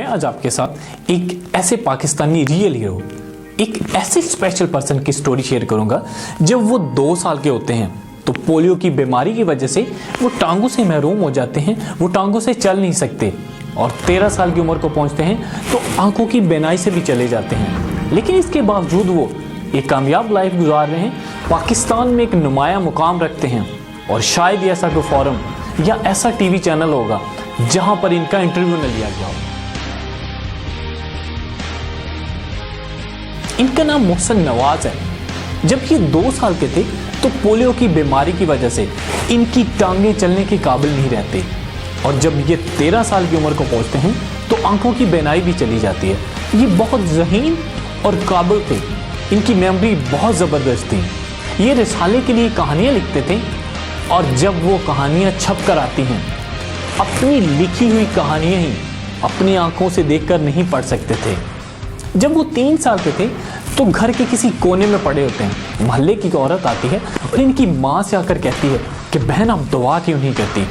मैं आज आपके साथ एक ऐसे पाकिस्तानी रियल हीरो, एक ऐसे स्पेशल पर्सन की स्टोरी शेयर करूंगा। जब वो 2 साल के होते हैं तो पोलियो की बीमारी की वजह से वो टांगों से महरूम हो जाते हैं, वो टांगों से चल नहीं सकते और 13 साल की उम्र को पहुंचते हैं तो आंखों की बीनाई से भी चले जाते हैं। लेकिन इसके बावजूद वो एक कामयाब लाइफ गुजार रहे हैं, पाकिस्तान में एक नुमायां मुकाम रखते हैं और शायद ऐसा कोई फोरम या ऐसा टीवी चैनल होगा जहां पर इनका इंटरव्यू न लिया गया हो। इनका नाम मोहसिन नवाज है। जब ये 2 साल के थे तो पोलियो की बीमारी की वजह से इनकी टांगें चलने के काबिल नहीं रहते और जब ये 13 साल की उम्र को पहुंचते हैं तो आंखों की बीनाई भी चली जाती है। ये बहुत ज़हीन और काबिल थे, इनकी मेमोरी बहुत ज़बरदस्त थी। ये रिसाले के लिए कहानियाँ लिखते थे और जब वो कहानियाँ छप कर आती हैं, अपनी लिखी हुई कहानियाँ ही अपनी आंखों से देखकर नहीं पढ़ सकते थे। जब वो 3 साल के थे तो घर के किसी कोने में पड़े होते हैं, मोहल्ले की औरत आती है और इनकी माँ से आकर कहती है कि बहन आप दुआ क्यों नहीं करती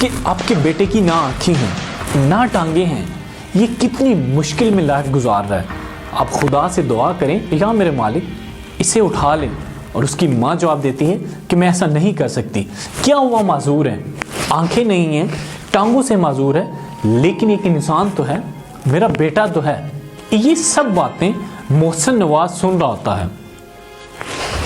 कि आपके बेटे की ना आँखें हैं ना टांगे हैं, ये कितनी मुश्किल में लाइफ गुजार रहा है, आप खुदा से दुआ करें या मेरे मालिक इसे उठा लें। और उसकी माँ जवाब देती है कि मैं ऐसा नहीं कर सकती, क्या हुआ, माजूर है, आंखें नहीं हैं, टांगों से माजूर है, लेकिन एक इंसान तो है, मेरा बेटा तो है। ये सब बातें मोहसिन नवाज सुन रहा होता है,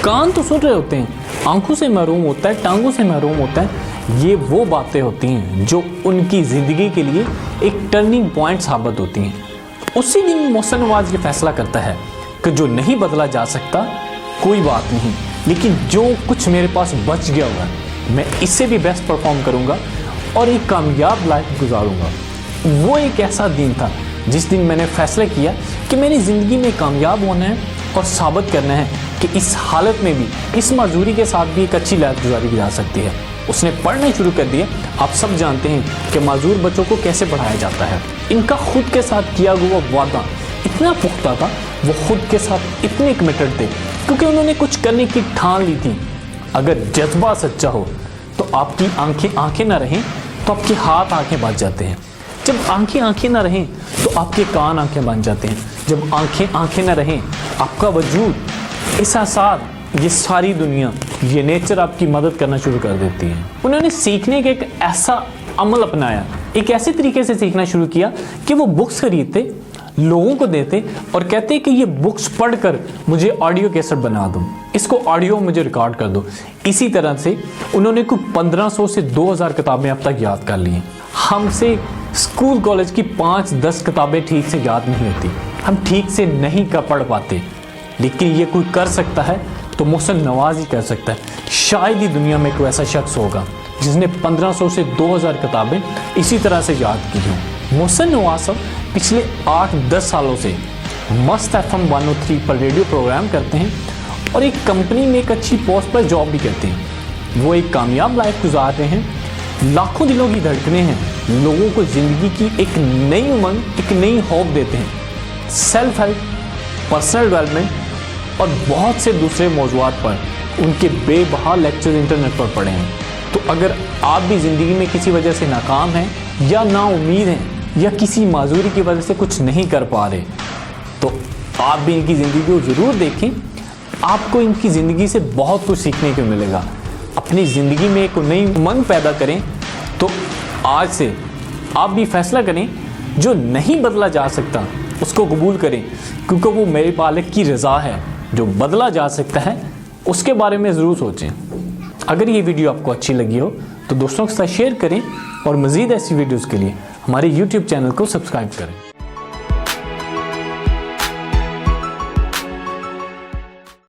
कान तो सुन रहे होते हैं, आंखों से महरूम होता है, टांगों से महरूम होता है। ये वो बातें होती हैं जो उनकी ज़िंदगी के लिए एक टर्निंग पॉइंट साबित होती हैं। उसी दिन मोहसिन नवाज ये फैसला करता है कि जो नहीं बदला जा सकता कोई बात नहीं, लेकिन जो कुछ मेरे पास बच गया हुआ है मैं इससे भी बेस्ट परफॉर्म करूँगा और एक कामयाब लाइफ गुजारूँगा। वो एक ऐसा दिन था जिस दिन मैंने फैसला किया कि मेरी ज़िंदगी में कामयाब होना है और साबित करना है कि इस हालत में भी, इस मजदूरी के साथ भी एक अच्छी लाइफ गुजारी जा सकती है। उसने पढ़ना शुरू कर दिया। आप सब जानते हैं कि माजूर बच्चों को कैसे पढ़ाया जाता है। इनका खुद के साथ किया हुआ वादा इतना पुख्ता था, वो खुद के साथ इतने कमिटेड थे क्योंकि उन्होंने कुछ करने की ठान ली थी। अगर जज्बा सच्चा हो तो आपकी आंखें ना रहें तो आपके हाथ आंखें बन जाते हैं। जब आंखें ना रहें तो आपके कान आंखें बन जाते हैं। जब आंखें ना रहें, आपका वजूद, एहसासात, ये सारी दुनिया, ये नेचर आपकी मदद करना शुरू कर देती है। उन्होंने सीखने का एक ऐसा अमल अपनाया, एक ऐसे तरीके से सीखना शुरू किया कि वो बुक्स खरीदते, लोगों को देते और कहते कि ये बुक्स पढ़कर मुझे ऑडियो कैसेट बना दो, इसको ऑडियो मुझे रिकॉर्ड कर दो। इसी तरह से उन्होंने कुछ 1500 से 2000 किताबें अब तक याद कर ली हैं। हमसे स्कूल कॉलेज की 5-10 किताबें ठीक से याद नहीं होती, हम ठीक से नहीं पढ़ पाते, लेकिन ये कोई कर सकता है तो मोहसिन नवाज ही कर सकता है। शायद ही दुनिया में कोई ऐसा शख्स होगा जिसने 1500 से 2000 किताबें इसी तरह से याद की हों। मोहसिन नवाज पिछले 8-10 सालों से मस्त FM 103 पर रेडियो प्रोग्राम करते हैं और एक कंपनी में एक अच्छी पोस्ट पर जॉब भी करते हैं। वो एक कामयाब लाइफ गुजार रहे हैं, लाखों दिलों की धड़कनें हैं, लोगों को ज़िंदगी की एक नई उमंग, एक नई होप देते हैं। सेल्फ हेल्प, पर्सनल डेवलपमेंट और बहुत से दूसरे मौज़ूआत पर उनके बेबहा लेक्चर इंटरनेट पर पढ़े हैं। तो अगर आप भी ज़िंदगी में किसी वजह से नाकाम हैं या नाउम्मीद हैं या किसी माजूरी की वजह से कुछ नहीं कर पा रहे, तो आप भी इनकी ज़िंदगी को ज़रूर देखें। आपको इनकी ज़िंदगी से बहुत कुछ सीखने को मिलेगा। अपनी ज़िंदगी में एक नई उमंग पैदा करें। तो आज से आप भी फैसला करें, जो नहीं बदला जा सकता उसको कबूल करें, क्योंकि वो मेरे मालिक की रज़ा है। जो बदला जा सकता है उसके बारे में ज़रूर सोचें। अगर ये वीडियो आपको अच्छी लगी हो तो दोस्तों के साथ शेयर करें और मज़ीद ऐसी वीडियोज़ के लिए हमारे YouTube चैनल को सब्सक्राइब करें।